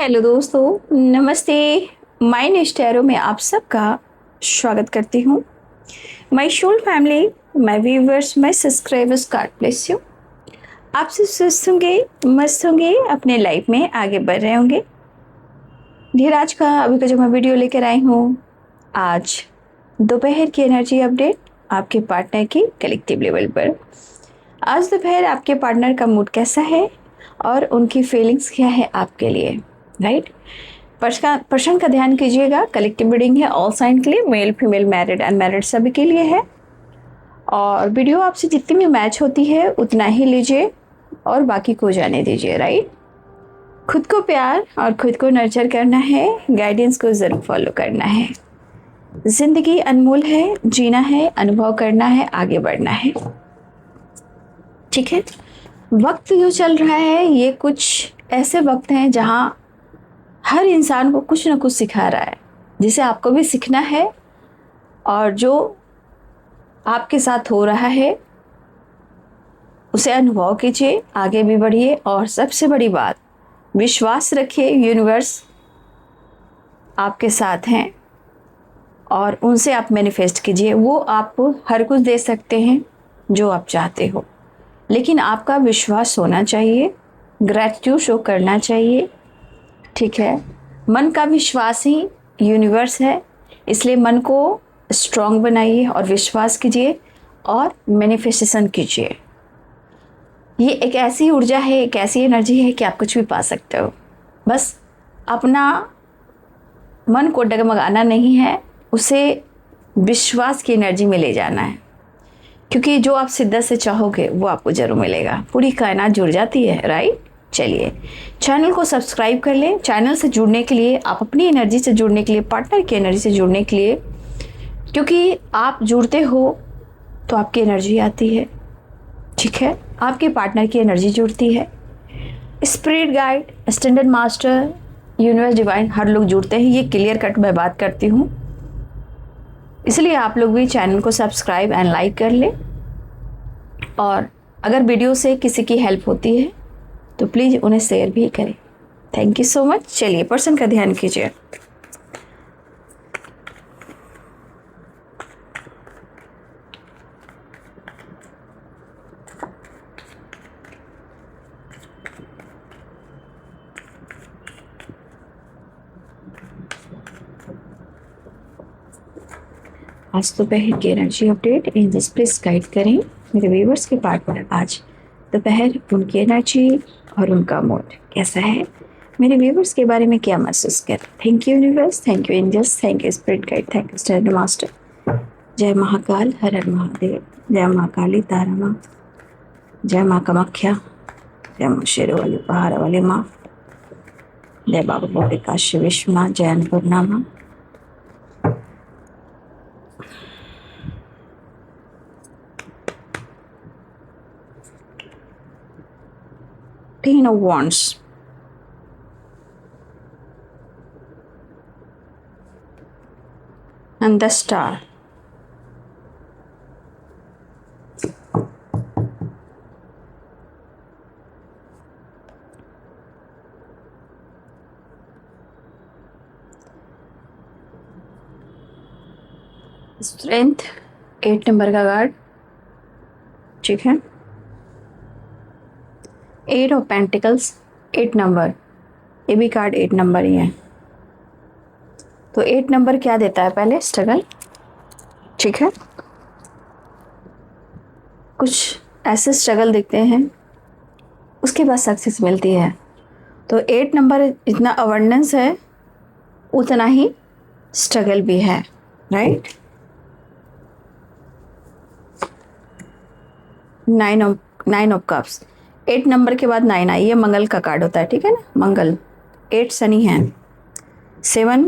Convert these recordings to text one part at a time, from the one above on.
Hello दोस्तों, नमस्ते। My next arrow में आप सबका स्वागत करती हूँ। My soul family, my viewers, my subscribers, God bless you. आप सब स्वस्थ होंगे, मस्त होंगे, अपने लाइफ में आगे बढ़ रहे होंगे। धीराज का अभी का जो मैं वीडियो लेकर आई हूँ, आज दोपहर की एनर्जी अपडेट आपके पार्टनर की कलेक्टिव लेवल पर। आज दोपहर आपके पार्टनर का मूड कैसा है और उनकी फीलिंग्स क्या है आपके लिए, राइट? पर्सन का ध्यान कीजिएगा। कलेक्टिव रीडिंग है ऑल साइन के लिए, मेल फीमेल मैरिड अनमैरिड सभी के लिए है। और वीडियो आपसे जितनी भी मैच होती है उतना ही लीजिए और बाकी को जाने दीजिए, राइट? खुद को प्यार और खुद को नर्चर करना है, गाइडेंस को ज़रूर फॉलो करना है। जिंदगी अनमोल है, जीना है, अनुभव करना है, आगे बढ़ना है, ठीक है? वक्त जो चल रहा है ये कुछ ऐसे वक्त हैं जहाँ हर इंसान को कुछ ना कुछ सिखा रहा है, जिसे आपको भी सीखना है। और जो आपके साथ हो रहा है उसे अनुभव कीजिए, आगे भी बढ़िए। और सबसे बड़ी बात, विश्वास रखिए, यूनिवर्स आपके साथ हैं और उनसे आप मैनिफेस्ट कीजिए। वो आपको हर कुछ दे सकते हैं जो आप चाहते हो, लेकिन आपका विश्वास होना चाहिए, ग्रैटिट्यूड शो करना चाहिए, ठीक है? मन का विश्वास ही यूनिवर्स है, इसलिए मन को स्ट्रॉन्ग बनाइए और विश्वास कीजिए और मैनिफेस्टेशन कीजिए। ये एक ऐसी ऊर्जा है, एक ऐसी एनर्जी है कि आप कुछ भी पा सकते हो। बस अपना मन को डगमगाना नहीं है, उसे विश्वास की एनर्जी में ले जाना है, क्योंकि जो आप शिद्दत से चाहोगे वो आपको जरूर मिलेगा। पूरी कायनात जुड़ जाती है, राइट? चलिए, चैनल को सब्सक्राइब कर लें। चैनल से जुड़ने के लिए, आप अपनी एनर्जी से जुड़ने के लिए, पार्टनर की एनर्जी से जुड़ने के लिए, क्योंकि आप जुड़ते हो तो आपकी एनर्जी आती है, ठीक है? आपके पार्टनर की एनर्जी जुड़ती है। Spirit guide, standard master, universe, divine, हर लोग जुड़ते हैं। ये क्लियर कट मैं बात करती हूँ, इसलिए आप लोग भी चैनल को सब्सक्राइब एंड लाइक कर लें। और अगर वीडियो से किसी की हेल्प होती है तो प्लीज़ उन्हें शेयर भी करें। Thank you so much. चलिए, पर्सन का ध्यान कीजिए। आज दोपहर की energy update in this please guide करें मेरे व्यूवर्स के पार्टनर। आज दोपहर उनकी एनर्जी और उनका मूड कैसा है, मेरे व्यूवर्स के बारे में क्या महसूस कर। Thank you universe, thank you angels, thank you spirit guide, thank you standard master. जय महाकाल, हर हर महादेव, जय माँ काली तारा माँ, जय माँ कामाख्या, जय माँ शेरों वाली पहाड़ वाली माँ, जय बाबा भोले काशी विश्वनाथ, जय अन्नपूर्णा माँ। Ten of Wands, and the Star. Strength 8 number का कार्ड, ठीक है? 8 ऑफ पेंटिकल्स, 8 नंबर, ये भी कार्ड 8 नंबर ही है। तो 8 नंबर क्या देता है? पहले स्ट्रगल, ठीक है? कुछ ऐसे स्ट्रगल दिखते हैं, उसके बाद सक्सेस मिलती है। तो 8 नंबर जितना अवेंडेंस है उतना ही स्ट्रगल भी है, राइट? 9 ऑफ कप्स, 8 नंबर के बाद 9 आई, ये मंगल का कार्ड होता है, ठीक है ना? मंगल, 8 शनि है, 7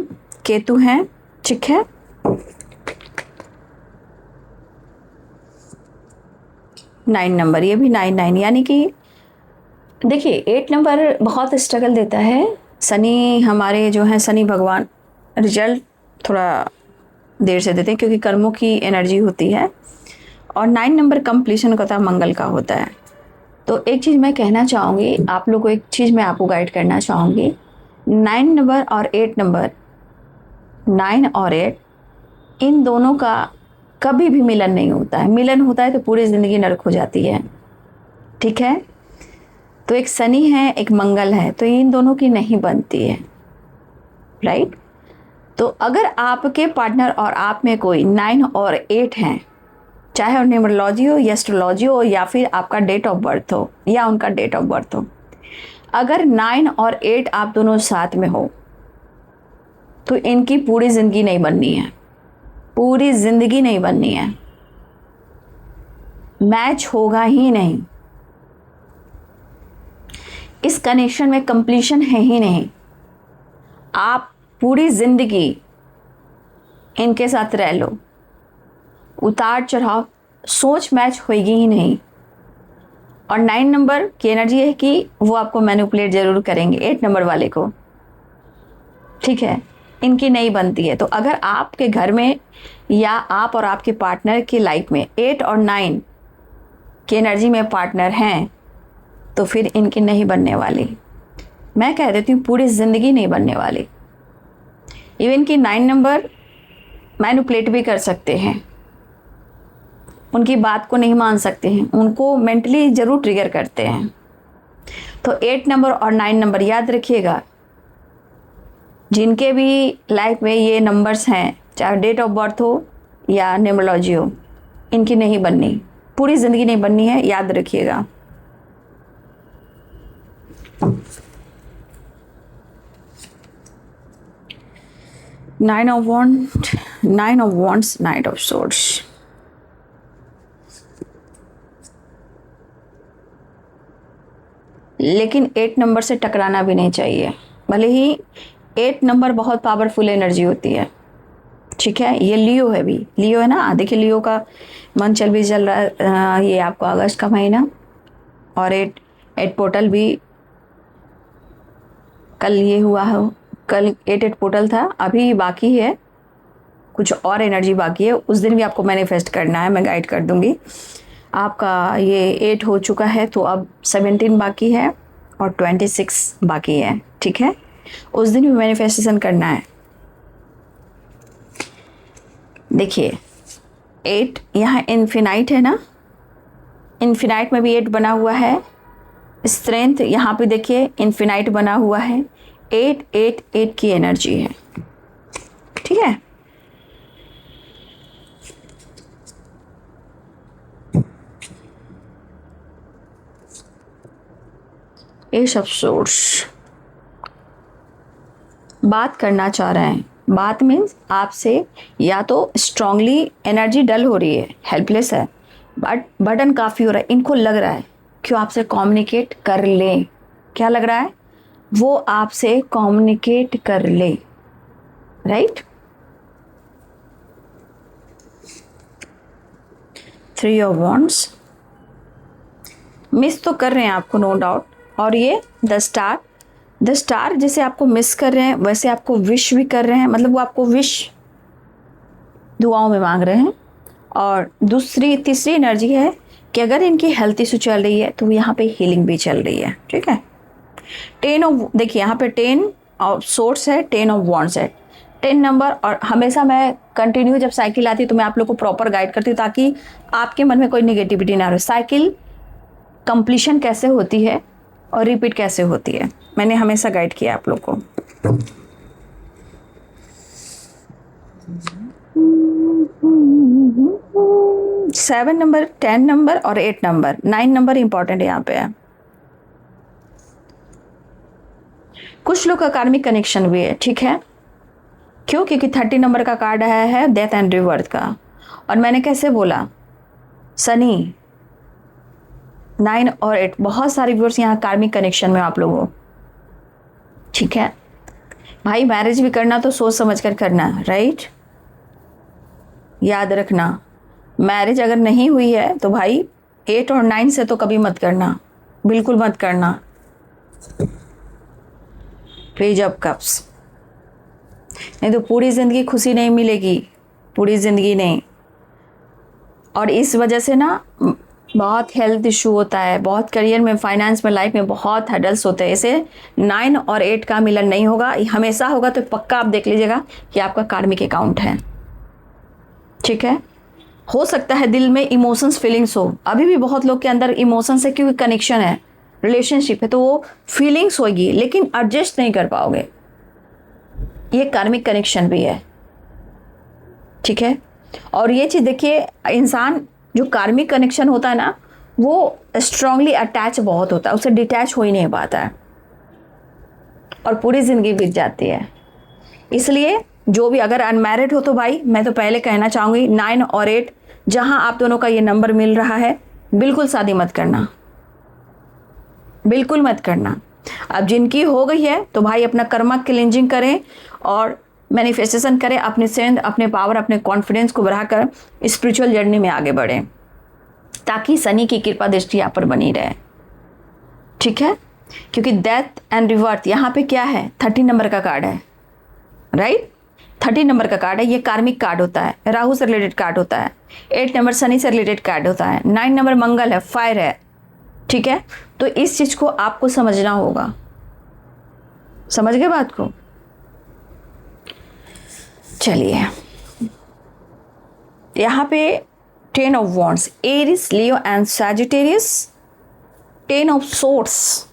केतु हैं, ठीक है? 9 नंबर, ये भी 9 यानी कि देखिए 8 नंबर बहुत स्ट्रगल देता है। शनि हमारे जो हैं, शनि भगवान रिजल्ट थोड़ा देर से देते हैं क्योंकि कर्मों की एनर्जी होती है। और 9 नंबर कंप्लीशन का होता है, मंगल का होता है। तो एक चीज़ मैं कहना चाहूँगी आप लोग को, एक चीज़ मैं आपको गाइड करना चाहूँगी। 9 नंबर और 8 नंबर, 9 और 8 इन दोनों का कभी भी मिलन नहीं होता है। मिलन होता है तो पूरी ज़िंदगी नरक हो जाती है। ठीक है, तो एक शनि है एक मंगल है, तो इन दोनों की नहीं बनती है, राइट। तो अगर आपके पार्टनर और आप में कोई 9 और 8 हैं, चाहे न्यूमरोलॉजी हो या एस्ट्रोलॉजी हो या फिर आपका डेट ऑफ बर्थ हो या उनका डेट ऑफ बर्थ हो, अगर 9 और 8 आप दोनों साथ में हो तो इनकी पूरी ज़िंदगी नहीं बननी है, पूरी ज़िंदगी नहीं बननी है, मैच होगा ही नहीं। इस कनेक्शन में कंप्लीशन है ही नहीं। आप पूरी ज़िंदगी इनके साथ रह लो, उतार चढ़ाव, सोच मैच होगी ही नहीं। और 9 नंबर की एनर्जी है कि वो आपको मैनिपुलेट ज़रूर करेंगे 8 नंबर वाले को, ठीक है, इनकी नहीं बनती है। तो अगर आपके घर में या आप और आपके पार्टनर की लाइफ में 8 और 9 की एनर्जी में पार्टनर हैं तो फिर इनकी नहीं बनने वाली। मैं कह देती हूँ पूरी ज़िंदगी नहीं बनने वाली। इवन कि 9 नंबर मैनिपुलेट भी कर सकते हैं, उनकी बात को नहीं मान सकते हैं, उनको मेंटली ज़रूर ट्रिगर करते हैं। तो 8 नंबर और 9 नंबर याद रखिएगा, जिनके भी लाइफ में ये नंबर्स हैं, चाहे डेट ऑफ बर्थ हो या न्यूमरोलॉजी हो, इनकी नहीं बननी, पूरी ज़िंदगी नहीं बननी है, याद रखिएगा। Nine of Wands, Knight of Swords. लेकिन 8 नंबर से टकराना भी नहीं चाहिए, भले ही 8 नंबर बहुत पावरफुल एनर्जी होती है, ठीक है। ये लियो है, भी लियो है ना, देखिए लियो का मंथ भी चल रहा है, ये आपको अगस्त का महीना, और 8 पोर्टल भी कल ये हुआ है, कल 8 पोर्टल था, अभी बाकी है, कुछ और एनर्जी बाकी है, उस दिन भी आपको मैनिफेस्ट करना है, मैं गाइड कर दूंगी। आपका ये 8 हो चुका है तो अब 17 बाकी है और 26 बाकी है, ठीक है, उस दिन भी मैनिफेस्टेशन करना है। देखिए 8 यहाँ इन्फिनाइट है ना, इन्फिनाइट में भी 8 बना हुआ है, स्ट्रेंथ यहाँ पे देखिए इन्फिनाइट बना हुआ है, 8 8 8 की एनर्जी है, ठीक है। एस ऑफ सोर्स बात करना चाह रहे हैं, बात मीन्स आपसे या तो स्ट्रांगली एनर्जी डल हो रही है, हेल्पलेस है, बट बर्डन काफ़ी हो रहा है, इनको लग रहा है क्यों आपसे कम्युनिकेट कर ले, क्या लग रहा है, वो आपसे कम्युनिकेट कर ले, राइट। 3 ऑफ वॉन्ड्स मिस तो कर रहे हैं आपको, नो डाउट, और ये द स्टार जैसे आपको मिस कर रहे हैं वैसे आपको विश भी कर रहे हैं, मतलब वो आपको विश दुआओं में मांग रहे हैं। और तीसरी एनर्जी है कि अगर इनकी हेल्थ इशू चल रही है तो यहाँ पे हीलिंग भी चल रही है, ठीक है। 10 ऑफ, देखिए यहाँ पे 10 ऑफ सोर्स है, 10 ऑफ वॉन्ड्स है, 10 नंबर। और हमेशा मैं कंटिन्यू जब साइकिल आती है तो मैं आप लोग को प्रॉपर गाइड करती हूँ ताकि आपके मन में कोई निगेटिविटी ना रहे। साइकिल कंप्लीशन कैसे होती है और रिपीट कैसे होती है, मैंने हमेशा गाइड किया आप लोग को। सेवन नंबर, 10 नंबर और 8 नंबर, 9 नंबर इंपॉर्टेंट यहाँ पे है। कुछ लोग का कार्मिक कनेक्शन भी है, ठीक है, क्यों, क्योंकि 30 नंबर का कार्ड आया है डेथ एंड रिबर्थ का। और मैंने कैसे बोला, शनि 9 और 8, बहुत सारे व्यूअर्स यहाँ कार्मिक कनेक्शन में आप लोग हो, ठीक है भाई। मैरिज भी करना तो सोच समझ कर करना, राइट, याद रखना। मैरिज अगर नहीं हुई है तो भाई 8 और 9 से तो कभी मत करना, बिल्कुल मत करना। पेज ऑफ कप्स, नहीं तो पूरी ज़िंदगी खुशी नहीं मिलेगी, पूरी ज़िंदगी नहीं। और इस वजह से ना बहुत हेल्थ इशू होता है, बहुत करियर में, फाइनेंस में, लाइफ में बहुत हर्डल्स होते हैं। इसे 9 और 8 का मिलन नहीं होगा, हमेशा होगा तो पक्का आप देख लीजिएगा कि आपका कार्मिक अकाउंट है। ठीक है, हो सकता है दिल में इमोशंस फीलिंग्स हो, अभी भी बहुत लोग के अंदर इमोशंस है क्योंकि कनेक्शन है, रिलेशनशिप है, तो वो फीलिंग्स होगी लेकिन एडजस्ट नहीं कर पाओगे। ये कार्मिक कनेक्शन भी है। ठीक है, और ये चीज़ देखिए, इंसान जो कार्मिक कनेक्शन होता है ना, वो स्ट्रांगली अटैच बहुत होता है, उससे डिटैच हो ही नहीं पाता है और पूरी ज़िंदगी बीत जाती है। इसलिए जो भी अगर अनमैरिड हो तो भाई मैं तो पहले कहना चाहूँगी 9 और 8 जहाँ आप दोनों का ये नंबर मिल रहा है, बिल्कुल शादी मत करना, बिल्कुल मत करना। अब जिनकी हो गई है तो भाई अपना कर्मा क्लींजिंग करें और मैनिफेस्टेशन करें, अपने स्ट्रेंथ, अपने पावर, अपने कॉन्फिडेंस को बढ़ाकर स्पिरिचुअल जर्नी में आगे बढ़ें ताकि शनि की कृपा दृष्टि आप पर बनी रहे। ठीक है, क्योंकि डेथ एंड रिवर्थ यहाँ पे क्या है, 30 नंबर का कार्ड है, राइट। 30 नंबर का कार्ड है, ये कार्मिक कार्ड होता है, राहु से रिलेटेड कार्ड होता है। 8 नंबर शनि से रिलेटेड कार्ड होता है। 9 नंबर मंगल है, फायर है। ठीक है, तो इस चीज को आपको समझना होगा। समझ गए बात को? चलिए, यहाँ पे 10 of wands, Aries, Leo and Sagittarius. 10 of swords,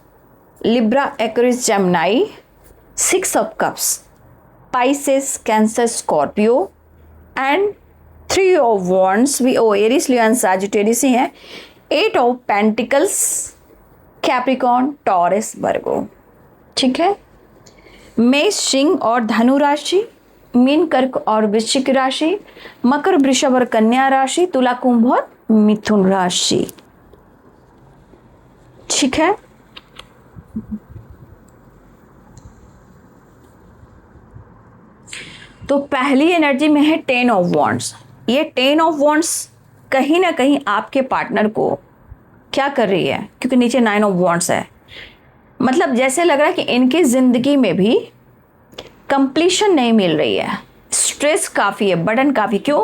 Libra, Aquarius, Gemini. 6 of cups, Pisces, Cancer, Scorpio. And 3 of wands भी ओ एरिस, लियो एंड सैजिटेरियस ही है। 8 of pentacles, Capricorn, Taurus, Virgo. ठीक है, मेष, सिंह और धनु राशि, मीन, कर्क और वृश्चिक राशि, मकर, वृषभ और कन्या राशि, तुला, कुंभ और मिथुन राशि। ठीक है, तो पहली एनर्जी में है 10 ऑफ वॉन्ड्स। ये 10 ऑफ वॉन्ड्स कहीं ना कहीं आपके पार्टनर को क्या कर रही है, क्योंकि नीचे 9 ऑफ वॉन्ड्स है, मतलब जैसे लग रहा है कि इनकी जिंदगी में भी कंप्लीशन नहीं मिल रही है, स्ट्रेस काफ़ी है, बर्डन काफ़ी। क्यों?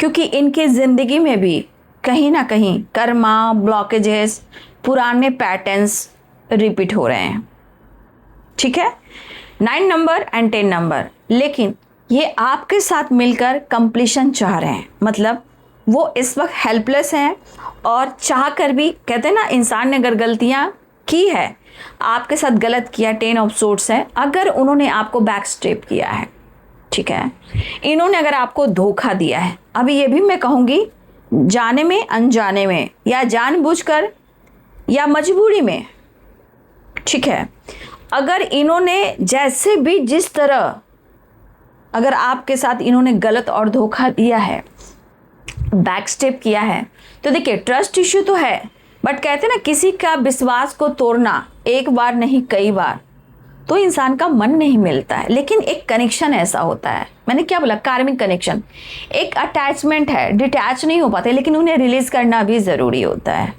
क्योंकि इनकी ज़िंदगी में भी कहीं ना कहीं कर्मा, ब्लॉकेजेस, पुराने पैटर्न्स रिपीट हो रहे हैं। ठीक है, 9 नंबर एंड 10 नंबर, लेकिन ये आपके साथ मिलकर कंप्लीशन चाह रहे हैं, मतलब वो इस वक्त हेल्पलेस हैं और चाह कर भी, कहते हैं ना, इंसान ने अगर गलतियां की है, आपके साथ गलत किया, 10 ऑफ सोर्ड्स है, अगर उन्होंने आपको बैक स्टेप किया है, ठीक है, इन्होंने अगर आपको धोखा दिया है, अभी ये भी मैं कहूँगी जाने में, अनजाने में, या जानबूझकर या मजबूरी में, ठीक है, अगर इन्होंने जैसे भी जिस तरह अगर आपके साथ इन्होंने गलत और धोखा दिया है, बैक स्टेप किया है, तो देखिए ट्रस्ट इश्यू तो है, बट कहते हैं ना, किसी का विश्वास को तोड़ना एक बार नहीं कई बार तो इंसान का मन नहीं मिलता है, लेकिन एक कनेक्शन ऐसा होता है, मैंने क्या बोला, कार्मिक कनेक्शन, एक अटैचमेंट है, डिटैच नहीं हो पाते, लेकिन उन्हें रिलीज करना भी जरूरी होता है।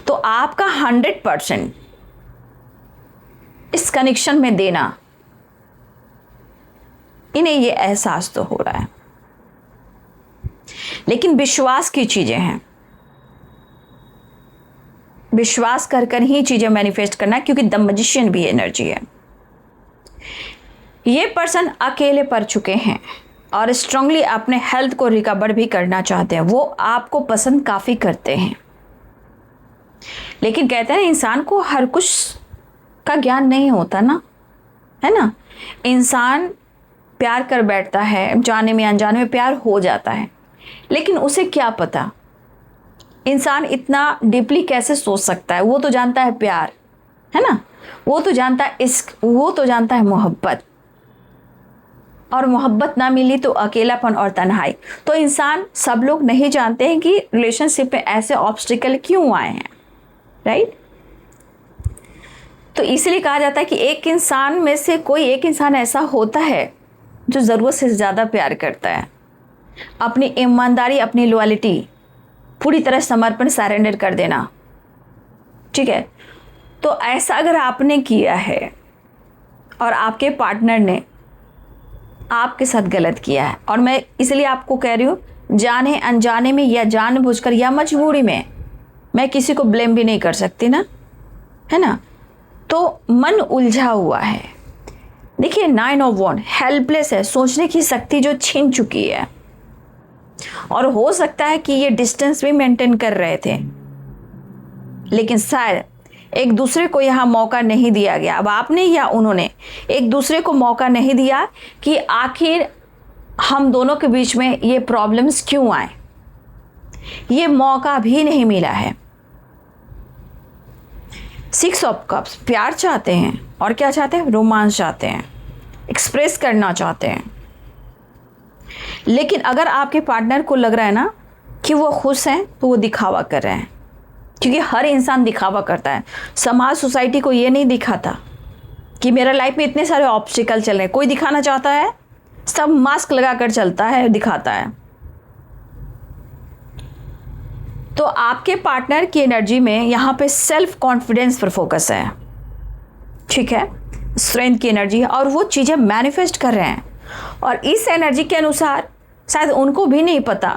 तो आपका 100% इस कनेक्शन में देना, इन्हें ये एहसास तो हो रहा है, लेकिन विश्वास की चीजें हैं, विश्वास कर कर ही चीजें मैनिफेस्ट करना, क्योंकि द मैजिशियन भी एनर्जी है। ये पर्सन अकेले पड़ चुके हैं और स्ट्रांगली अपने हेल्थ को रिकवर भी करना चाहते हैं, वो आपको पसंद काफी करते हैं, लेकिन कहते हैं इंसान को हर कुछ का ज्ञान नहीं होता ना, है ना। इंसान प्यार कर बैठता है, जाने में अनजाने में प्यार हो जाता है, लेकिन उसे क्या पता इंसान इतना डीपली कैसे सोच सकता है। वो तो जानता है प्यार, है ना, वो तो जानता है इश्क, वो तो जानता है मोहब्बत, और मोहब्बत ना मिली तो अकेलापन और तन्हाई। तो इंसान, सब लोग नहीं जानते हैं कि रिलेशनशिप में ऐसे ऑब्स्टिकल क्यों आए हैं, राइट। तो इसलिए कहा जाता है कि एक इंसान में से कोई एक इंसान ऐसा होता है जो ज़रूरत से ज़्यादा प्यार करता है, अपनी ईमानदारी, अपनी लॉयल्टी, पूरी तरह समर्पण, सरेंडर कर देना, ठीक है। तो ऐसा अगर आपने किया है और आपके पार्टनर ने आपके साथ गलत किया है, और मैं इसलिए आपको कह रही हूँ जाने अनजाने में या जानबूझकर या मजबूरी में, मैं किसी को ब्लेम भी नहीं कर सकती ना, है ना। तो मन उलझा हुआ है। देखिए 9 ऑफ वॉन्ड हेल्पलेस है, सोचने की शक्ति जो छीन चुकी है, और हो सकता है कि ये डिस्टेंस भी मेंटेन कर रहे थे, लेकिन शायद एक दूसरे को यहाँ मौका नहीं दिया गया। अब आपने या उन्होंने एक दूसरे को मौका नहीं दिया कि आखिर हम दोनों के बीच में ये प्रॉब्लम्स क्यों आए, ये मौका भी नहीं मिला है। 6 ऑफ कप्स प्यार चाहते हैं, और क्या चाहते हैं, रोमांस चाहते हैं, एक्सप्रेस करना चाहते हैं। लेकिन अगर आपके पार्टनर को लग रहा है ना कि वो खुश हैं, तो वो दिखावा कर रहे हैं, क्योंकि हर इंसान दिखावा करता है। समाज सोसाइटी को ये नहीं दिखाता कि मेरा लाइफ में इतने सारे ऑब्स्टिकल चल रहे हैं। कोई दिखाना चाहता है, सब मास्क लगाकर चलता है, दिखाता है। तो आपके पार्टनर की एनर्जी में यहाँ पे सेल्फ कॉन्फिडेंस पर फोकस है, ठीक है, स्ट्रेंथ की एनर्जी है, और वो चीज़ें मैनिफेस्ट कर रहे हैं। और इस एनर्जी के अनुसार शायद उनको भी नहीं पता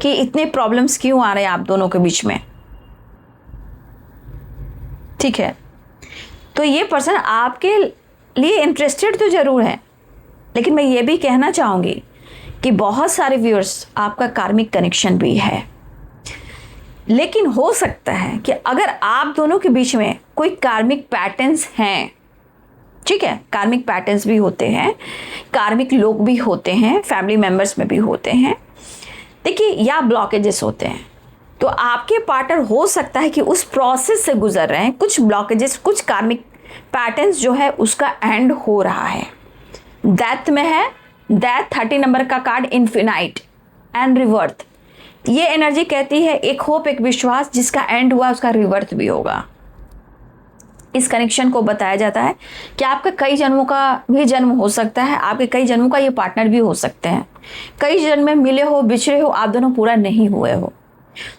कि इतने प्रॉब्लम्स क्यों आ रहे हैं आप दोनों के बीच में, ठीक है। तो ये पर्सन आपके लिए इंटरेस्टेड तो जरूर है, लेकिन मैं ये भी कहना चाहूँगी कि बहुत सारे व्यूअर्स आपका कार्मिक कनेक्शन भी है। लेकिन हो सकता है कि अगर आप दोनों के बीच में कोई कार्मिक पैटर्न्स हैं, ठीक है, कार्मिक पैटर्न्स भी होते हैं, कार्मिक लोग भी होते हैं, फैमिली मेंबर्स में भी होते हैं, देखिए, या ब्लॉकेजेस होते हैं, तो आपके पार्टनर हो सकता है कि उस प्रोसेस से गुजर रहे हैं। कुछ ब्लॉकेजेस, कुछ कार्मिक पैटर्न्स जो है उसका एंड हो रहा है। डेथ में है, डेथ 30 नंबर का कार्ड, इन्फिनाइट एंड रिवर्थ। ये एनर्जी कहती है एक होप, एक विश्वास, जिसका एंड हुआ उसका रिवर्थ भी होगा। इस कनेक्शन को बताया जाता है कि आपका कई जन्मों का भी जन्म हो सकता है, आपके कई जन्मों का ये पार्टनर भी हो सकते हैं। कई जन्म में मिले हो, बिछड़े हो, आप दोनों पूरा नहीं हुए हो।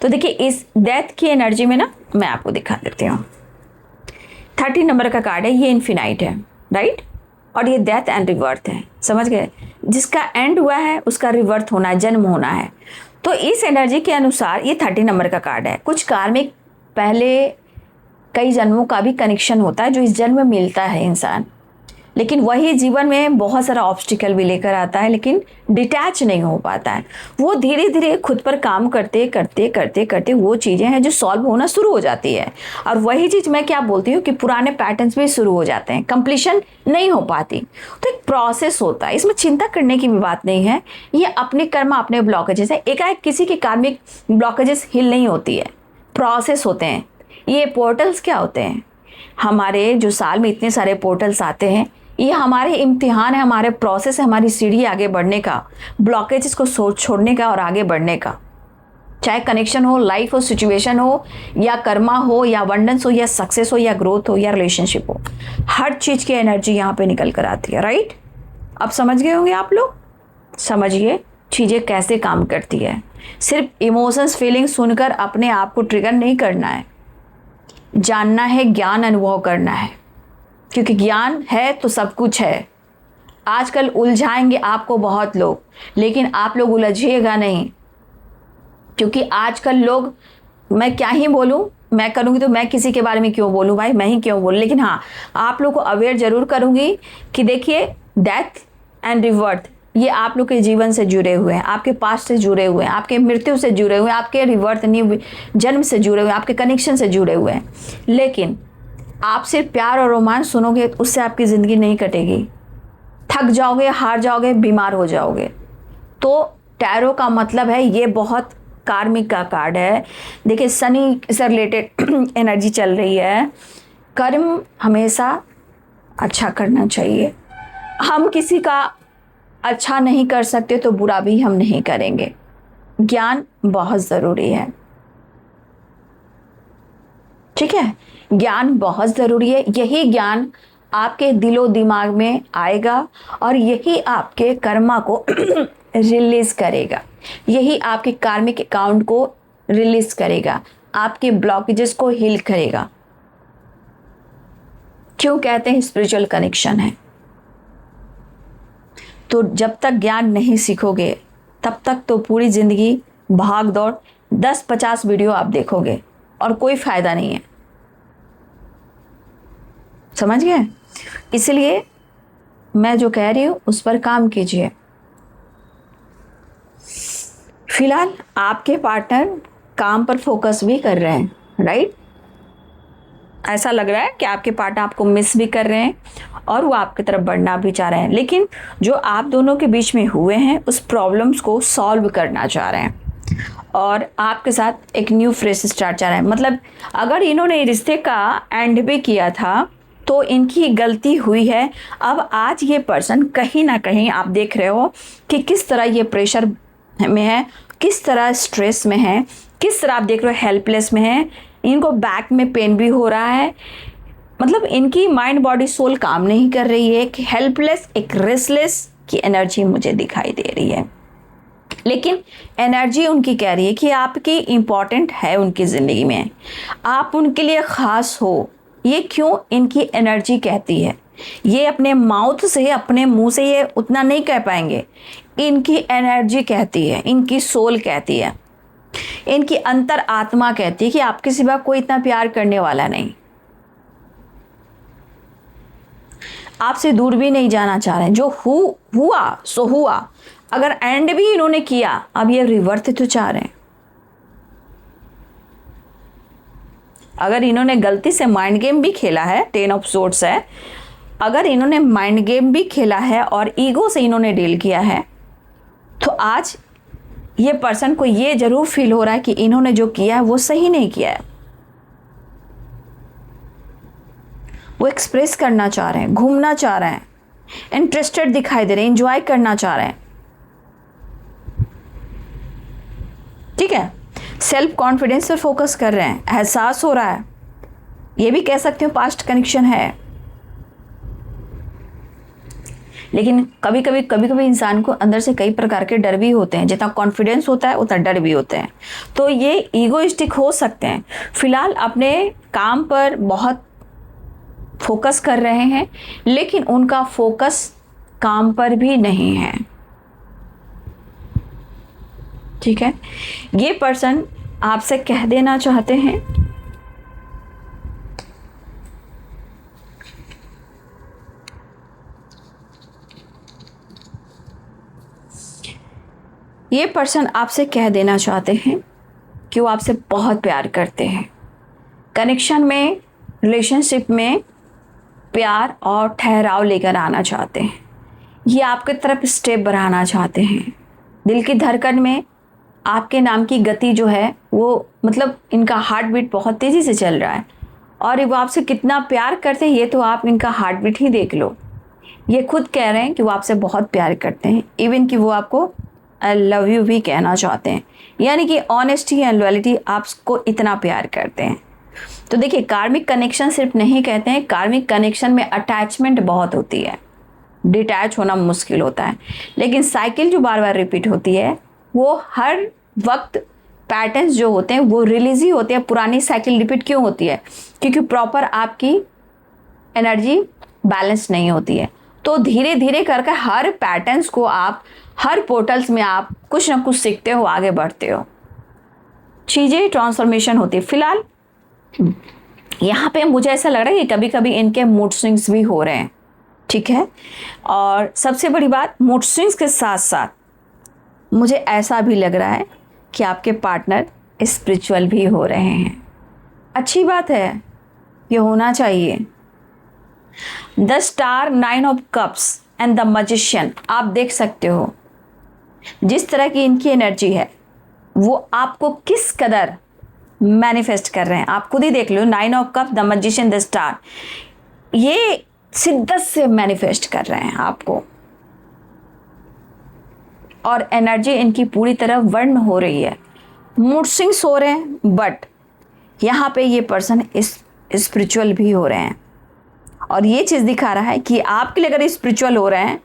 तो देखिए इस डेथ की एनर्जी में ना, मैं आपको दिखा देती हूँ। 30 नंबर का कार्ड है, ये इन्फिनाइट है, राइट, और ये डेथ एंड रिवर्थ है, समझ गए। जिसका एंड हुआ है उसका रिवर्थ होना है, जन्म होना है। तो इस एनर्जी के अनुसार ये 30 नंबर का कार्ड है। कुछ कार्मिक पहले कई जन्मों का भी कनेक्शन होता है जो इस जन्म में मिलता है इंसान, लेकिन वही जीवन में बहुत सारा ऑब्स्टिकल भी लेकर आता है, लेकिन डिटैच नहीं हो पाता है। वो धीरे धीरे खुद पर काम करते करते करते करते वो चीज़ें हैं जो सॉल्व होना शुरू हो जाती है। और वही चीज़ मैं क्या बोलती हूँ कि पुराने पैटर्न्स भी शुरू हो जाते हैं, कंप्लीशन नहीं हो पाती। तो एक प्रोसेस होता है, इसमें चिंता करने की भी बात नहीं है। ये अपने कर्म, अपने ब्लॉकेजेस है। एकाएक किसी की कार्मिक ब्लॉकेजेस हिल नहीं होती है, प्रोसेस होते हैं। ये पोर्टल्स क्या होते हैं, हमारे जो साल में इतने सारे पोर्टल्स आते हैं, ये हमारे इम्तिहान है, हमारे प्रोसेस है, हमारी सीढ़ी आगे बढ़ने का, ब्लॉकेजेस को छोड़ने का और आगे बढ़ने का। चाहे कनेक्शन हो, लाइफ हो, सिचुएशन हो, या कर्मा हो, या अबंडेंस हो, या सक्सेस हो, या ग्रोथ हो, या रिलेशनशिप हो, हर चीज़ की एनर्जी यहाँ पे निकल कर आती है, राइट। अब समझ गए होंगे आप लोग। समझिए चीज़ें कैसे काम करती है। सिर्फ इमोशंस, फीलिंग्स सुनकर अपने आप को ट्रिगर नहीं करना है, जानना है, ज्ञान अनुभव करना है, क्योंकि ज्ञान है तो सब कुछ है। आजकल उलझाएंगे आपको बहुत लोग, लेकिन आप लोग उलझिएगा नहीं, क्योंकि आजकल लोग, मैं क्या ही बोलूं, मैं करूंगी तो मैं किसी के बारे में क्यों बोलूं भाई, मैं ही क्यों बोलूं। लेकिन हाँ, आप लोग को अवेयर जरूर करूंगी कि देखिए डेथ एंड रिवर्थ ये आप लोग के जीवन से जुड़े हुए हैं, आपके पास्ट से जुड़े हुए हैं, आपके मृत्यु से जुड़े हुए हैं, आपके रिवर्थ न्यू जन्म से जुड़े हुए हैं, आपके कनेक्शन से जुड़े हुए हैं। लेकिन आप सिर्फ प्यार और रोमांस सुनोगे तो उससे आपकी ज़िंदगी नहीं कटेगी। थक जाओगे, हार जाओगे, बीमार हो जाओगे। तो टैरो का मतलब है, ये बहुत कार्मिक का कार्ड है। देखिए शनि से रिलेटेड एनर्जी चल रही है। कर्म हमेशा अच्छा करना चाहिए। हम किसी का अच्छा नहीं कर सकते तो बुरा भी हम नहीं करेंगे। ज्ञान बहुत ज़रूरी है, ठीक है, ज्ञान बहुत ज़रूरी है। यही ज्ञान आपके दिलो दिमाग में आएगा और यही आपके कर्मा को रिलीज करेगा, यही आपके कार्मिक अकाउंट को रिलीज करेगा, आपके ब्लॉकेजेस को हील करेगा। क्यों कहते हैं स्पिरिचुअल कनेक्शन है। तो जब तक ज्ञान नहीं सीखोगे तब तक तो पूरी ज़िंदगी भाग दौड़, 10-50 वीडियो आप देखोगे और कोई फ़ायदा नहीं है। समझ गए? इसलिए मैं जो कह रही हूँ उस पर काम कीजिए। फिलहाल आपके पार्टनर काम पर फोकस भी कर रहे हैं, राइट? ऐसा लग रहा है कि आपके पार्टनर आपको मिस भी कर रहे हैं और वो आपकी तरफ बढ़ना भी चाह रहे हैं, लेकिन जो आप दोनों के बीच में हुए हैं उस प्रॉब्लम्स को सॉल्व करना चाह रहे हैं और आपके साथ एक न्यू फ्रेश स्टार्ट चाह रहे हैं। मतलब अगर इन्होंने रिश्ते का एंड भी किया था तो इनकी गलती हुई है। अब आज ये पर्सन कहीं ना कहीं आप देख रहे हो कि किस तरह ये प्रेशर में है, किस तरह स्ट्रेस में है, किस तरह आप देख रहे हो हेल्पलेस में है। इनको बैक में पेन भी हो रहा है। मतलब इनकी माइंड बॉडी सोल काम नहीं कर रही है। एक हेल्पलेस, एक रेस्टलेस की एनर्जी मुझे दिखाई दे रही है, लेकिन एनर्जी उनकी कह रही है कि आपकी इम्पॉर्टेंट है उनकी ज़िंदगी में, आप उनके लिए ख़ास हो। ये क्यों इनकी एनर्जी कहती है, ये अपने माउथ से, अपने मुंह से ये उतना नहीं कह पाएंगे। इनकी एनर्जी कहती है, इनकी सोल कहती है, इनकी अंतर आत्मा कहती है कि आपके सिवा कोई इतना प्यार करने वाला नहीं, आपसे दूर भी नहीं जाना चाह रहे हैं। जो हुआ सो हुआ। अगर एंड भी इन्होंने किया, अब ये रिवर्थ तो चाह रहे हैं। अगर इन्होंने गलती से माइंड गेम भी खेला है, 10 ऑफ सोर्ड्स है, अगर इन्होंने माइंड गेम भी खेला है और ईगो से इन्होंने डील किया है, तो आज ये पर्सन को ये जरूर फील हो रहा है कि इन्होंने जो किया है वो सही नहीं किया है। वो एक्सप्रेस करना चाह रहे हैं, घूमना चाह रहे हैं, इंटरेस्टेड दिखाई दे रहे हैं, एंजॉय करना चाह रहे हैं। ठीक है, सेल्फ कॉन्फिडेंस पर फोकस कर रहे हैं, एहसास हो रहा है। ये भी कह सकते हो पास्ट कनेक्शन है, लेकिन कभी कभी इंसान को अंदर से कई प्रकार के डर भी होते हैं। जितना कॉन्फिडेंस होता है उतना डर भी होते हैं, तो ये ईगोइस्टिक हो सकते हैं। फिलहाल अपने काम पर बहुत फोकस कर रहे हैं, लेकिन उनका फोकस काम पर भी नहीं है। ठीक है, ये पर्सन आपसे कह देना चाहते हैं ये पर्सन आपसे कह देना चाहते हैं कि वो आपसे बहुत प्यार करते हैं। कनेक्शन में, रिलेशनशिप में प्यार और ठहराव लेकर आना चाहते हैं। ये आपके तरफ स्टेप बढ़ाना चाहते हैं। दिल की धड़कन में आपके नाम की गति जो है वो, मतलब इनका हार्ट बीट बहुत तेज़ी से चल रहा है और वो आपसे कितना प्यार करते हैं ये तो आप इनका हार्ट बीट ही देख लो। ये खुद कह रहे हैं कि वो आपसे बहुत प्यार करते हैं, इवन कि वो आपको आई लव यू भी कहना चाहते हैं। यानी कि ऑनेस्टी एंड लॉयल्टी आपको इतना प्यार करते हैं। तो देखिए, कार्मिक कनेक्शन सिर्फ नहीं कहते हैं, कार्मिक कनेक्शन में अटैचमेंट बहुत होती है, डिटैच होना मुश्किल होता है। लेकिन साइकिल जो बार बार रिपीट होती है वो हर वक्त पैटर्न्स जो होते हैं वो रिलीज ही होते हैं। पुरानी साइकिल रिपीट क्यों होती है? क्योंकि प्रॉपर आपकी एनर्जी बैलेंस नहीं होती है। तो धीरे धीरे करके हर पैटर्न्स को आप, हर पोर्टल्स में आप कुछ ना कुछ सीखते हो, आगे बढ़ते हो, चीज़ें ट्रांसफॉर्मेशन होती है। फिलहाल यहाँ पे मुझे ऐसा लग रहा है कि कभी कभी इनके मूड स्विंग्स भी हो रहे हैं। ठीक है, और सबसे बड़ी बात, मूड स्विंग्स के साथ साथ मुझे ऐसा भी लग रहा है कि आपके पार्टनर स्पिरिचुअल भी हो रहे हैं। अच्छी बात है, ये होना चाहिए। The star, 9 of cups and the magician, आप देख सकते हो जिस तरह की इनकी एनर्जी है वो आपको किस कदर मैनिफेस्ट कर रहे हैं। आप खुद ही देख लो, 9 of cups, the magician, the star, ये शिद्दत से मैनिफेस्ट कर रहे हैं आपको और एनर्जी इनकी पूरी तरह वर्ण हो रही है। मूड स्विंग्स हो रहे हैं, बट यहाँ पे ये पर्सन स्पिरिचुअल भी हो रहे हैं और ये चीज़ दिखा रहा है कि आपके लिए अगर स्पिरिचुअल हो रहे हैं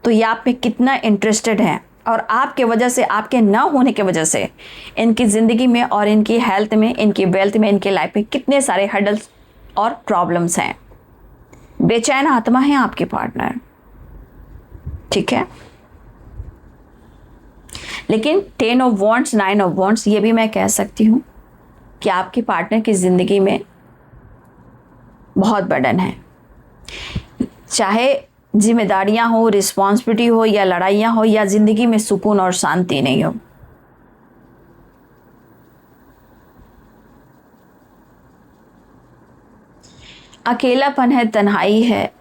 तो ये आप में कितना इंटरेस्टेड है और आपके वजह से, आपके ना होने के वजह से इनकी ज़िंदगी में और इनकी हेल्थ में, इनकी वेल्थ में, इनकी लाइफ में कितने सारे हर्डल्स और प्रॉब्लम्स हैं। बेचैन आत्मा है आपके पार्टनर। ठीक है, लेकिन 10 ऑफ वॉन्ट्स, 9 ऑफ वॉन्ट्स, ये भी मैं कह सकती हूँ कि आपके पार्टनर की ज़िंदगी में बहुत बर्डन है। चाहे जिम्मेदारियां हो, रिस्पॉन्सिबिलिटी हो, या लड़ाइयाँ हो, या ज़िंदगी में सुकून और शांति नहीं हो। अकेलापन है, तन्हाई है,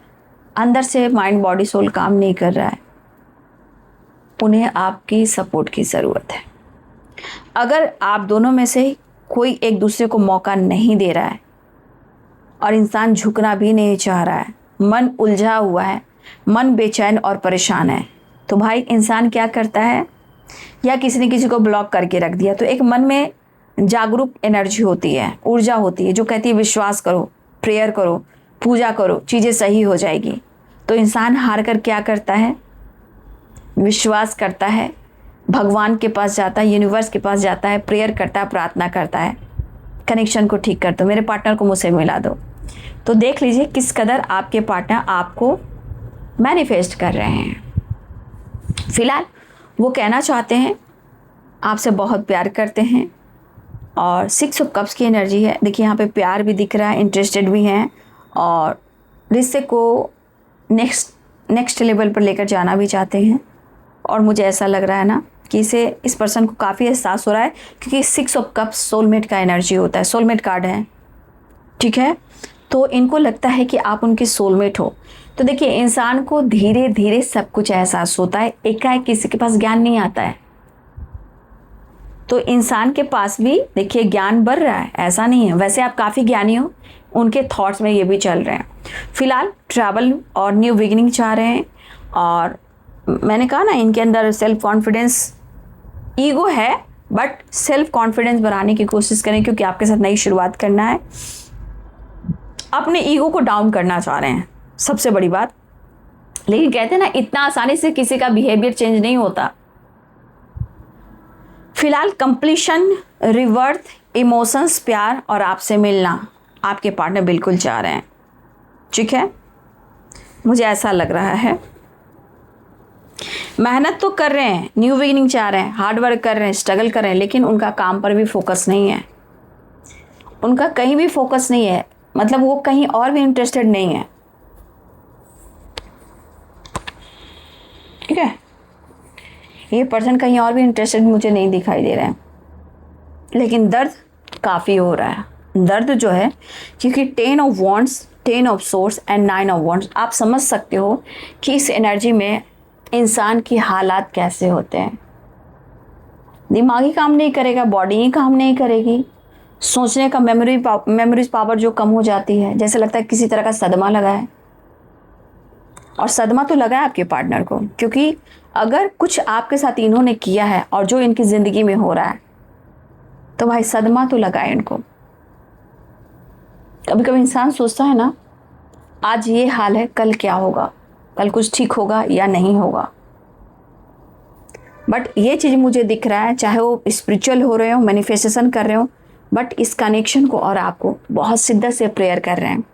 अंदर से माइंड बॉडी सोल काम नहीं कर रहा है। उन्हें आपकी सपोर्ट की ज़रूरत है। अगर आप दोनों में से कोई एक दूसरे को मौका नहीं दे रहा है और इंसान झुकना भी नहीं चाह रहा है, मन उलझा हुआ है, मन बेचैन और परेशान है, तो भाई इंसान क्या करता है, या किसी ने किसी को ब्लॉक करके रख दिया, तो एक मन में जागरूक एनर्जी होती है, ऊर्जा होती है जो कहती है विश्वास करो, प्रेयर करो, पूजा करो, चीज़ें सही हो जाएगी। तो इंसान हार कर क्या करता है, विश्वास करता है, भगवान के पास जाता है, यूनिवर्स के पास जाता है, प्रेयर करता है, प्रार्थना करता है, कनेक्शन को ठीक कर दो, मेरे पार्टनर को मुझसे मिला दो। तो देख लीजिए किस कदर आपके पार्टनर आपको मैनिफेस्ट कर रहे हैं। फिलहाल वो कहना चाहते हैं, आपसे बहुत प्यार करते हैं, और 6 ऑफ कप्स की एनर्जी है। देखिए यहाँ पे प्यार भी दिख रहा है, इंटरेस्टेड भी हैं, और रिश्ते को नेक्स्ट लेवल पर लेकर जाना भी चाहते हैं। और मुझे ऐसा लग रहा है ना कि इस पर्सन को काफ़ी एहसास हो रहा है, क्योंकि 6 ऑफ कप्स सोलमेट का एनर्जी होता है, सोलमेट कार्ड है, ठीक है। तो इनको लगता है कि आप उनके सोलमेट हो। तो देखिए इंसान को धीरे धीरे सब कुछ एहसास होता है, एकाएक किसी के पास ज्ञान नहीं आता है। तो इंसान के पास भी देखिए ज्ञान बढ़ रहा है, ऐसा नहीं है। वैसे आप काफ़ी ज्ञानी हो, उनके थॉट्स में ये भी चल रहे हैं। फिलहाल ट्रैवल और न्यू बिगिनिंग चाह रहे हैं, और मैंने कहा ना इनके अंदर सेल्फ कॉन्फिडेंस, ईगो है, बट सेल्फ कॉन्फिडेंस बढ़ाने की कोशिश करें, क्योंकि आपके साथ नई शुरुआत करना है। अपने ईगो को डाउन करना चाह रहे हैं, सबसे बड़ी बात। लेकिन कहते हैं ना, इतना आसानी से किसी का बिहेवियर चेंज नहीं होता। फिलहाल कंप्लीशन, रिवर्थ, इमोशंस, प्यार और आपसे मिलना आपके पार्टनर बिल्कुल चाह रहे हैं, ठीक है। मुझे ऐसा लग रहा है। मेहनत तो कर रहे हैं, न्यू बिगिनिंग चाह रहे हैं, हार्ड वर्क कर रहे हैं, स्ट्रगल कर रहे हैं, लेकिन उनका काम पर भी फोकस नहीं है, उनका कहीं भी फोकस नहीं है, मतलब वो कहीं और भी इंटरेस्टेड नहीं है, ठीक है। ये पर्सन कहीं और भी इंटरेस्टेड मुझे नहीं दिखाई दे रहा है, लेकिन दर्द काफ़ी हो रहा है। दर्द जो है, क्योंकि 10 of wants, 10 of source and 9 of wants, आप समझ सकते हो कि इस एनर्जी में इंसान की हालात कैसे होते हैं। दिमागी काम नहीं करेगा, बॉडी ही काम नहीं करेगी, सोचने का मेमोरीज पावर जो कम हो जाती है, जैसे लगता है किसी तरह का सदमा लगा है। और सदमा तो लगा है आपके पार्टनर को, क्योंकि अगर कुछ आपके साथ इन्होंने किया है और जो इनकी ज़िंदगी में हो रहा है, तो भाई सदमा तो लगा है इनको। कभी कभी इंसान सोचता है ना, आज ये हाल है, कल क्या होगा, कल कुछ ठीक होगा या नहीं होगा। बट ये चीज़ मुझे दिख रहा है, चाहे वो स्पिरिचुअल हो रहे हो, मैनिफेस्टेशन कर रहे हो, बट इस कनेक्शन को और आपको बहुत शिद्दत से प्रेयर कर रहे हैं।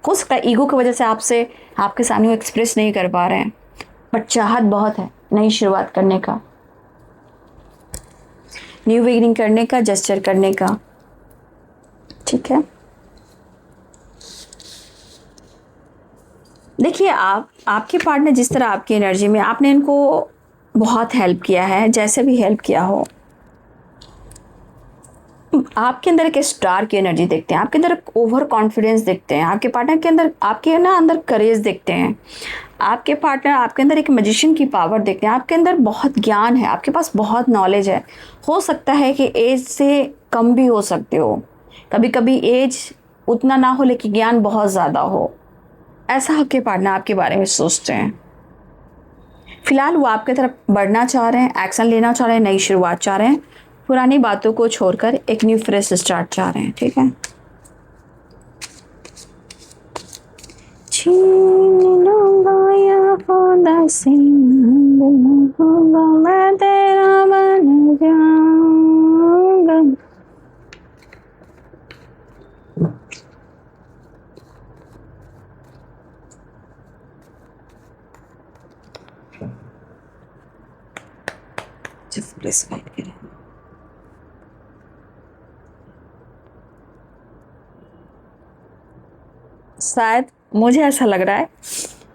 हो सकता है ईगो की वजह से आपके सामने वो एक्सप्रेस नहीं कर पा रहे हैं, बट चाहत बहुत है नई शुरुआत करने का, न्यू बिगिनिंग करने का, जेस्चर करने का, ठीक है। देखिए आपके पार्टनर जिस तरह आपकी एनर्जी में, आपने इनको बहुत हेल्प किया है, जैसे भी हेल्प किया हो, आपके अंदर एक स्टार की एनर्जी देखते हैं, आपके अंदर ओवर कॉन्फिडेंस देखते हैं, आपके पार्टनर के अंदर, आपके ना अंदर करेज देखते हैं, आपके पार्टनर आपके अंदर एक मैजिशियन की पावर देखते हैं, आपके अंदर बहुत ज्ञान है, आपके पास बहुत नॉलेज है। हो सकता है कि एज से कम भी हो सकते हो, कभी कभी एज उतना ना हो लेकिन ज्ञान बहुत ज़्यादा हो, ऐसा आपके पार्टनर आपके बारे में सोचते हैं। फिलहाल वो आपके तरफ बढ़ना चाह रहे हैं, एक्शन लेना चाह रहे हैं, नई शुरुआत चाह रहे हैं, पुरानी बातों को छोड़कर एक न्यू फ्रेश स्टार्ट चाह रहे हैं, ठीक है। छीन लूंगा या खुदा से मैं तेरा बन जाऊंगा। प्लीज गाइड करें। शायद मुझे ऐसा लग रहा है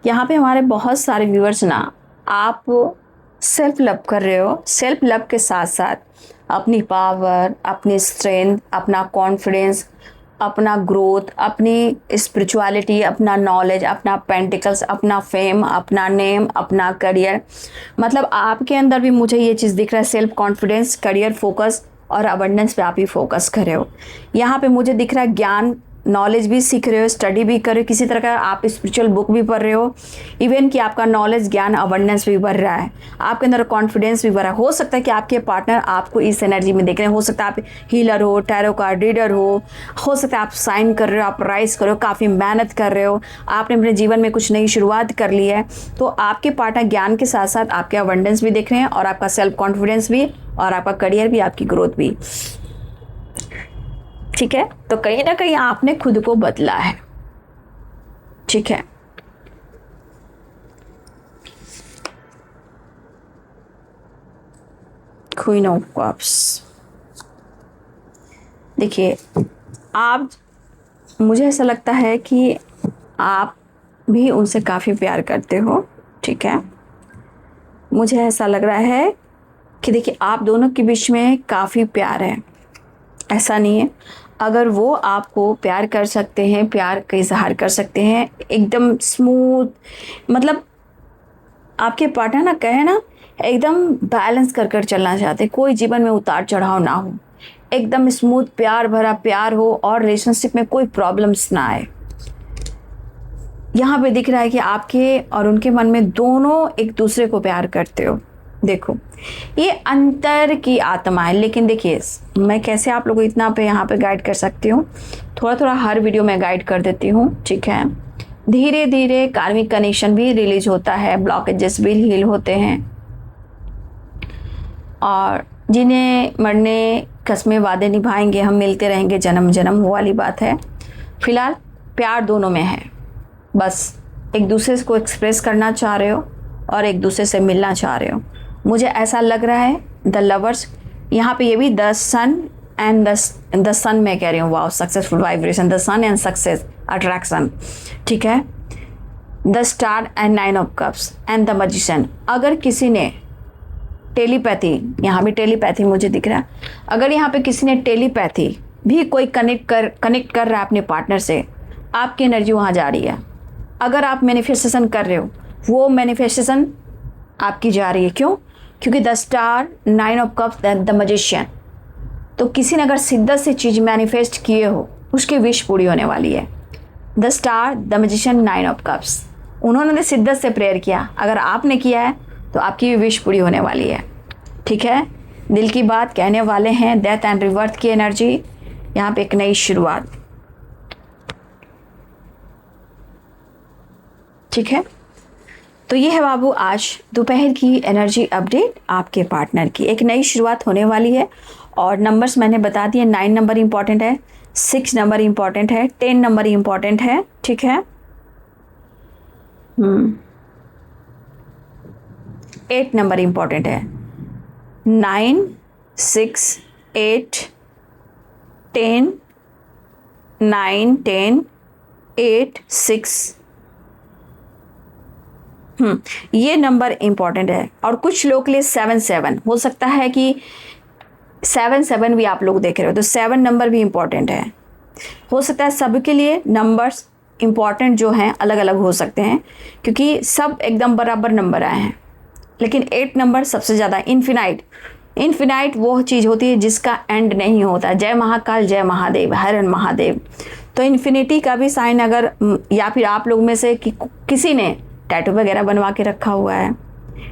यहाँ पे हमारे बहुत सारे व्यूअर्स ना, आप सेल्फ लव कर रहे हो। सेल्फ लव के साथ साथ अपनी पावर, अपनी स्ट्रेंथ, अपना कॉन्फिडेंस, अपना ग्रोथ, अपनी स्पिरिचुअलिटी, अपना नॉलेज, अपना पेंटिकल्स, अपना फेम, अपना नेम, अपना करियर, मतलब आपके अंदर भी मुझे ये चीज़ दिख रहा है। सेल्फ कॉन्फिडेंस, करियर फोकस और अबंडेंस पे आप ही फोकस कर रहे हो। यहाँ पे मुझे दिख रहा है ज्ञान, नॉलेज भी सीख रहे हो, स्टडी भी कर रहे हो, किसी तरह का आप स्पिरिचुअल बुक भी पढ़ रहे हो। इवन कि आपका नॉलेज, ज्ञान, अबंडेंस भी बढ़ रहा है, आपके अंदर कॉन्फिडेंस भी बढ़ रहा है। हो सकता है कि आपके पार्टनर आपको इस एनर्जी में देख रहे हैं। हो सकता है आप हीलर हो, टैरो कार्ड रीडर हो सकता है आप साइन कर रहे हो, आप राइज कर रहे हो, काफ़ी मेहनत कर रहे हो, आपने अपने जीवन में कुछ नई शुरुआत कर ली है। तो आपके पार्टनर ज्ञान के साथ साथ आपके अबंडेंस भी देख रहे हैं, और आपका सेल्फ कॉन्फिडेंस भी, और आपका करियर भी, आपकी ग्रोथ भी। ठीक है, तो कहीं ना कहीं आपने खुद को बदला है। ठीक है, क्वीन ऑफ कप्स। देखिए, आप, मुझे ऐसा लगता है कि आप भी उनसे काफ़ी प्यार करते हो। ठीक है, मुझे ऐसा लग रहा है कि देखिए आप दोनों के बीच में काफ़ी प्यार है, ऐसा नहीं है। अगर वो आपको प्यार कर सकते हैं, प्यार का इजहार कर सकते हैं एकदम स्मूथ, मतलब आपके पार्टनर ना कहे ना एकदम बैलेंस कर कर चलना चाहते हैं, कोई जीवन में उतार चढ़ाव ना हो, एकदम स्मूथ प्यार भरा प्यार हो, और रिलेशनशिप में कोई प्रॉब्लम्स ना आए। यहाँ पे दिख रहा है कि आपके और उनके मन में दोनों एक दूसरे को प्यार करते हो। देखो, ये अंतर की आत्मा है। लेकिन देखिए, मैं कैसे आप लोगों को इतना पे यहाँ पे गाइड कर सकती हूँ, थोड़ा थोड़ा हर वीडियो में गाइड कर देती हूँ। ठीक है, धीरे धीरे कार्मिक कनेक्शन भी रिलीज होता है, ब्लॉकेजेस भी हील होते हैं, और जिन्हें मरने कस्में वादे निभाएंगे, हम मिलते रहेंगे जन्म जन्म, वो वाली बात है। फिलहाल प्यार दोनों में है, बस एक दूसरे को एक्सप्रेस करना चाह रहे हो और एक दूसरे से मिलना चाह रहे हो। मुझे ऐसा लग रहा है द लवर्स, यहाँ पे ये भी the sun and the sun मैं कह रही हूँ, wow successful vibration, the sun and success attraction. ठीक है, the star and nine of cups and the magician. अगर किसी ने टेलीपैथी, यहाँ भी टेलीपैथी मुझे दिख रहा है, अगर यहाँ पे किसी ने टेलीपैथी भी कोई कनेक्ट कर रहा है अपने पार्टनर से, आपकी एनर्जी वहाँ जा रही है। अगर आप मैनिफेस्टेशन कर रहे हो, वो मैनिफेस्टेशन आपकी जा रही है। क्यों? क्योंकि the star, nine of cups, the magician. तो किसी ने अगर शिद्दत से चीज़ मैनिफेस्ट किए हो, उसकी विश पूरी होने वाली है। The star, the magician, nine of cups, उन्होंने शिद्दत से प्रेयर किया, अगर आपने किया है तो आपकी भी विश पूरी होने वाली है। ठीक है, दिल की बात कहने वाले हैं, डेथ एंड रिवर्थ की एनर्जी, यहाँ पे एक नई शुरुआत। ठीक है, तो ये है बाबू आज दोपहर की एनर्जी अपडेट आपके पार्टनर की। एक नई शुरुआत होने वाली है, और नंबर्स मैंने बता दिए, 9 नंबर इंपॉर्टेंट है, 6 नंबर इंपॉर्टेंट है, 10 नंबर इंपॉर्टेंट है। ठीक है, 8 नंबर इंपॉर्टेंट है, 9, 6, 8, 10, 9, 10, 8, 6, ये नंबर इंपॉर्टेंट है। और कुछ लोग के लिए 7, 7 हो सकता है कि 7, 7 भी आप लोग देख रहे हो, तो 7 नंबर भी इंपॉर्टेंट है। हो सकता है सबके लिए नंबर्स इंपॉर्टेंट जो हैं अलग अलग हो सकते हैं, क्योंकि सब एकदम बराबर नंबर आए हैं। लेकिन 8 नंबर सबसे ज़्यादा इन्फिनाइट वो चीज़ होती है जिसका एंड नहीं होता। जय महाकाल, जय महादेव, हर हर महादेव। तो इन्फिनिटी का भी साइन अगर, या फिर आप लोग में से किसी ने टैटू वगैरह बनवा के रखा हुआ है,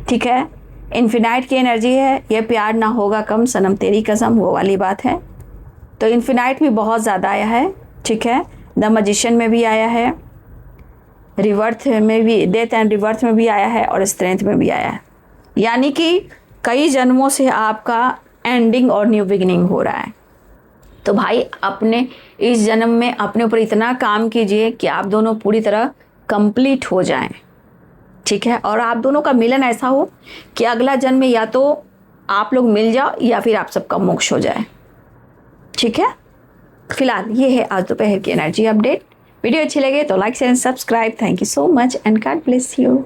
ठीक है, इन्फिनाइट की एनर्जी है, ये प्यार ना होगा कम, सनम तेरी कसम, वो वाली बात है। तो इन्फिनाइट भी बहुत ज़्यादा आया है। ठीक है, द मैजिशियन में भी आया है, रिवर्थ में भी, डेथ एंड रिवर्थ में भी आया है, और स्ट्रेंथ में भी आया है। यानी कि कई जन्मों से आपका एंडिंग और न्यू बिगिनिंग हो रहा है। तो भाई अपने इस जन्म में अपने ऊपर इतना काम कीजिए कि आप दोनों पूरी तरह कंप्लीट हो जाएं। ठीक है, और आप दोनों का मिलन ऐसा हो कि अगला जन्म में या तो आप लोग मिल जाओ या फिर आप सबका मोक्ष हो जाए। ठीक है, फिलहाल ये है आज दोपहर की एनर्जी अपडेट। वीडियो अच्छी लगे तो like share and subscribe. Thank you so much and God bless you.